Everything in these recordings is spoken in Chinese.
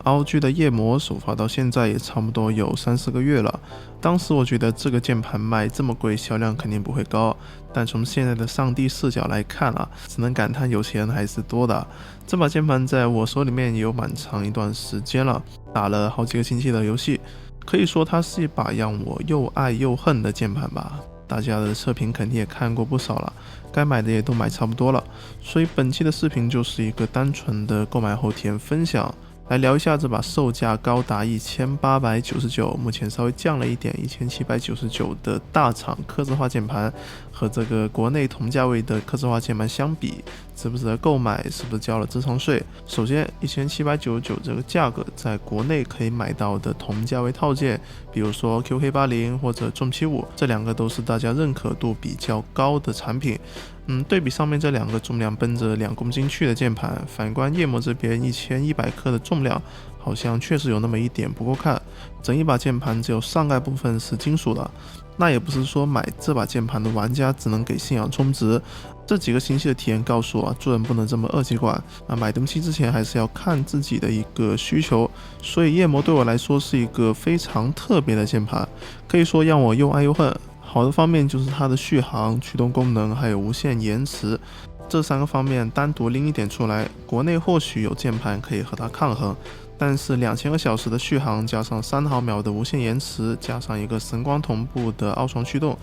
ROG 的夜魔首发到现在也差不多有3-4个月了，当时我觉得这个键盘卖这么贵，销量肯定不会高，但从现在的上帝视角来看啊，只能感叹有钱人还是多的。这把键盘在我手里面也有蛮长一段时间了，打了好几个星期的游戏，可以说它是一把让我又爱又恨的键盘吧。大家的测评肯定也看过不少了，该买的也都买差不多了，所以本期的视频就是一个单纯的购买后体验分享。来聊一下这把售价高达1899，目前稍微降了一点1799的大厂客制化键盘，和这个国内同价位的客制化键盘相比，值不值得购买？是不是交了智商税？首先，1799这个价格，在国内可以买到的同价位套件，比如说 QK80或者重75，这两个都是大家认可度比较高的产品。对比上面这两个重量奔着2公斤去的键盘，反观夜魔这边1100克的重量，好像确实有那么一点不够看。整一把键盘只有上盖部分是金属的，那也不是说买这把键盘的玩家只能给信仰充值。这几个星期的体验告诉我，做人不能这么恶习惯买东西之前还是要看自己的一个需求。所以夜魔对我来说是一个非常特别的键盘，可以说让我又爱又恨。好的方面就是它的续航、驱动功能还有无线延迟，这3个方面单独拎一点出来，国内或许有键盘可以和它抗衡，但是2000个小时的续航加上3毫秒的无线延迟，加上一个神光同步的凹双驱动，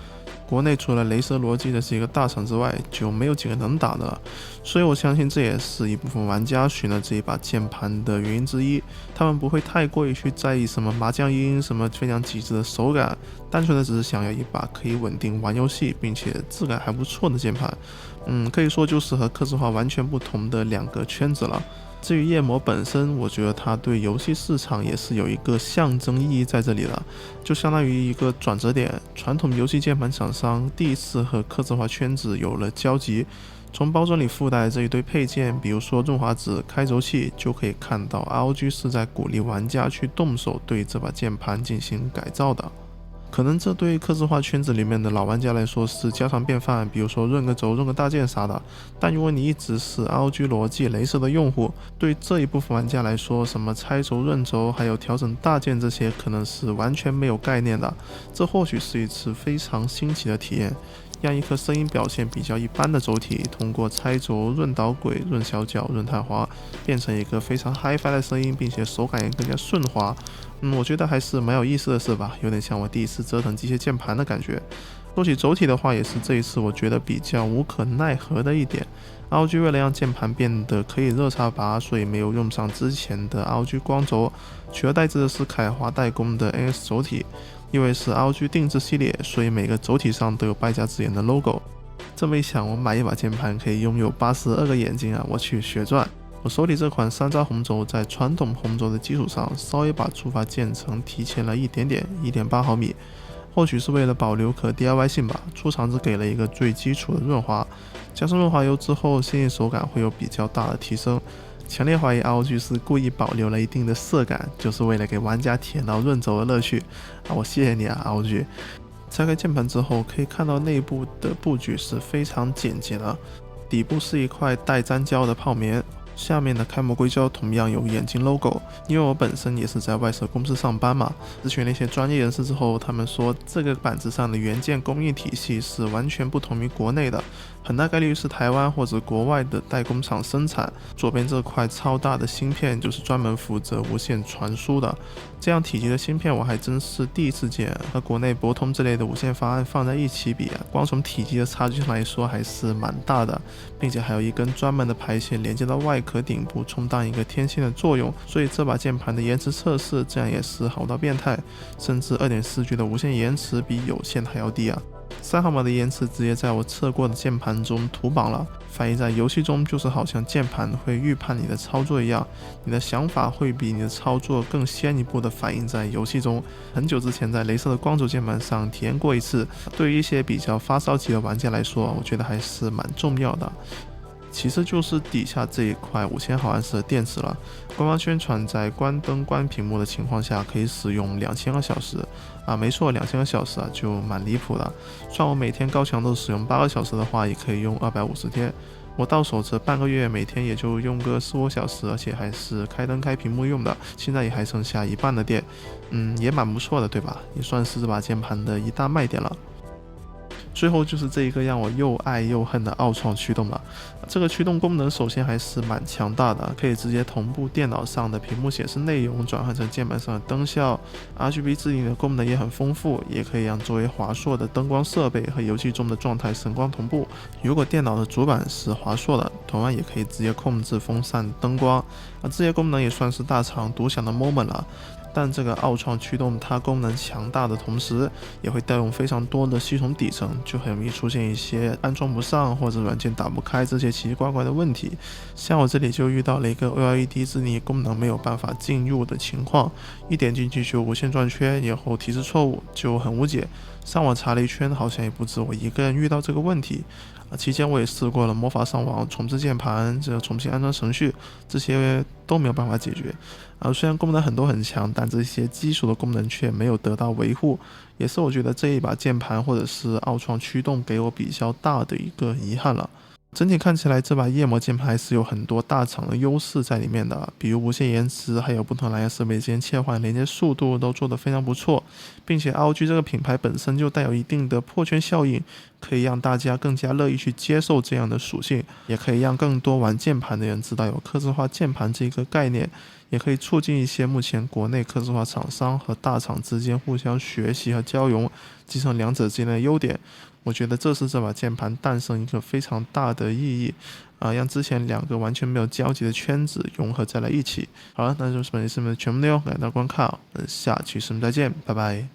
国内除了雷蛇罗技的是一个大厂之外，就没有几个能打的了。所以我相信这也是一部分玩家选了这一把键盘的原因之一，他们不会太过于去在意什么麻将音、什么非常极致的手感，单纯的只是想要一把可以稳定玩游戏并且质感还不错的键盘。可以说就是和客制化完全不同的2个圈子了。至于夜魔本身，我觉得它对游戏市场也是有一个象征意义在这里的，就相当于一个转折点。传统游戏键盘厂商第一次和客制化圈子有了交集，从包装里附带这一堆配件，比如说润滑脂、开轴器，就可以看到 ROG 是在鼓励玩家去动手对这把键盘进行改造的。可能这对客制化圈子里面的老玩家来说是家常便饭，比如说润个轴、润个大键啥的。但如果你一直是 ROG 罗技、雷蛇的用户，对这一部分玩家来说，什么拆轴、润轴，还有调整大键这些，可能是完全没有概念的。这或许是一次非常新奇的体验，让一颗声音表现比较一般的轴体，通过拆轴、润导轨、润小角、润太滑，变成一个非常 HiFi 的声音，并且手感也更加顺滑。我觉得还是蛮有意思的事吧，有点像我第一次折腾机械键盘的感觉。说起轴体的话，也是这一次我觉得比较无可奈何的一点。ROG 为了让键盘变得可以热插拔，所以没有用上之前的 ROG 光轴，取而代之的是凯华代工的 NS 轴体。因为是 ROG 定制系列，所以每个轴体上都有败家之眼的 logo。这么一想，我买一把键盘可以拥有82个眼睛啊！我去血赚！我手里这款3扎红轴在传统红轴的基础上，稍微把触发键程提前了一点点，1.8毫米。或许是为了保留可 DIY 性吧，出厂只给了一个最基础的润滑，加上润滑油之后，线性手感会有比较大的提升。强烈怀疑 ROG 是故意保留了一定的色感，就是为了给玩家体验到润轴的乐趣我谢谢你ROG。拆开键盘之后，可以看到内部的布局是非常简洁的，底部是一块带粘胶的泡棉，下面的开模硅胶同样有眼睛 logo。因为我本身也是在外设公司上班嘛，咨询了一些专业人士之后，他们说这个板子上的元件供应体系是完全不同于国内的，很大概率是台湾或者国外的代工厂生产。左边这块超大的芯片就是专门负责无线传输的，这样体积的芯片我还真是第一次见，和国内博通之类的无线方案放在一起比光从体积的差距上来说还是蛮大的，并且还有一根专门的排线连接到外壳顶部，充当一个天线的作用。所以这把键盘的延迟测试这样也是好到变态，甚至 2.4G 的无线延迟比有线还要低3毫秒的延迟直接在我测过的键盘中图榜了，反映在游戏中就是好像键盘会预判你的操作一样，你的想法会比你的操作更先一步的反映在游戏中。很久之前在雷蛇的光轴键盘上体验过一次，对于一些比较发烧级的玩家来说，我觉得还是蛮重要的。其次就是底下这一块5000毫安时的电池了，官方宣传在关灯关屏幕的情况下可以使用2000个小时没错，2000个小时就蛮离谱的。算我每天高强度使用8个小时的话，也可以用250天。我到手这半个月，每天也就用个4、5小时，而且还是开灯开屏幕用的，现在也还剩下一半的电，也蛮不错的，对吧？也算是这把键盘的一大卖点了。最后就是这一个让我又爱又恨的奥创驱动了。这个驱动功能首先还是蛮强大的，可以直接同步电脑上的屏幕显示内容，转换成键盘上的灯效。RGB 自定义的功能也很丰富，也可以让作为华硕的灯光设备和游戏中的状态声光同步。如果电脑的主板是华硕的，同样也可以直接控制风扇、灯光。这些功能也算是大厂独享的 moment 了。但这个奥创驱动它功能强大的同时，也会带用非常多的系统底层，就很容易出现一些安装不上或者软件打不开这些奇奇怪怪的问题。像我这里就遇到了一个 OLED 自定义功能没有办法进入的情况，一点进去就无限转圈，然后提示错误，就很无解。上网查了一圈，好像也不止我一个人遇到这个问题。期间我也试过了魔法上网重置键盘，重新安装程序，这些都没有办法解决。虽然功能很多很强，但这些基础的功能却没有得到维护，也是我觉得这一把键盘或者是奥创驱动给我比较大的一个遗憾了。整体看起来，这把夜魔键盘还是有很多大厂的优势在里面的，比如无线延迟，还有不同蓝牙设备之间切换连接速度都做得非常不错，并且 ROG 这个品牌本身就带有一定的破圈效应，可以让大家更加乐意去接受这样的属性，也可以让更多玩键盘的人知道有客制化键盘这个概念，也可以促进一些目前国内客制化厂商和大厂之间互相学习和交融，继承两者之间的优点。我觉得这是这把键盘诞生一个非常大的意义，让之前两个完全没有交集的圈子融合在了一起。好了，那就是本期视频的全部内容，感谢大家观看，我们下期视频再见，拜拜。